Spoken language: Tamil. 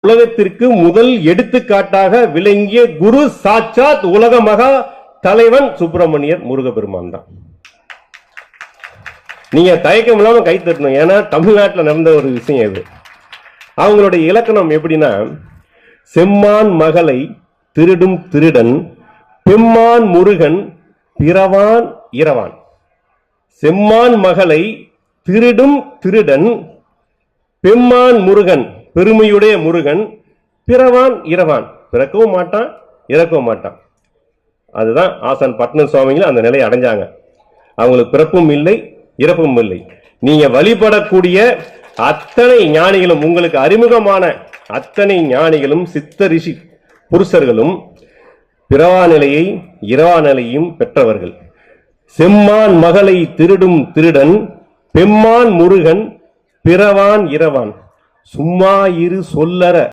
உலகத்திற்கு முதல் எடுத்துக்காட்டாக விளங்கிய குரு சாட்சாத் உலக மகா தலைவன் சுப்பிரமணியர் முருகப்பெருமான் தான். நீங்க தயக்கம் இல்லாம கை தட்டணும். ஏன்னா தமிழ்நாட்டில் நடந்த ஒரு விஷயம் இது. அவங்களுடைய இலக்கணம் எப்படின்னா, செம்மான் மகளை திருடும் திருடன், பெம்மான் முருகன் பிறவான் இரவான். செம்மான் மகளை திருடும் திருடன், பெம்மான் முருகன் பெருமையுடைய முருகன், பிறவான் இரவான். பிறக்கவும் மாட்டான், இறக்கவும் மாட்டான். அதுதான் ஆசான் பட்னர் சுவாமிகள் அந்த நிலையை அடைஞ்சாங்க. அவங்களுக்கு பிறப்பும் இல்லை, இறப்பும் இல்லை. நீங்க வழிபடக்கூடிய அத்தனை ஞானிகளும், உங்களுக்கு அறிமுகமான அத்தனை ஞானிகளும் சித்த ரிஷி புருஷர்களும் பிறவா நிலையை இரவா நிலையும் பெற்றவர்கள். செம்மான் மகளை திருடும் திருடன், பெம்மான் முருகன் பிறவான் இரவான். சும்மா இரு சொல்லற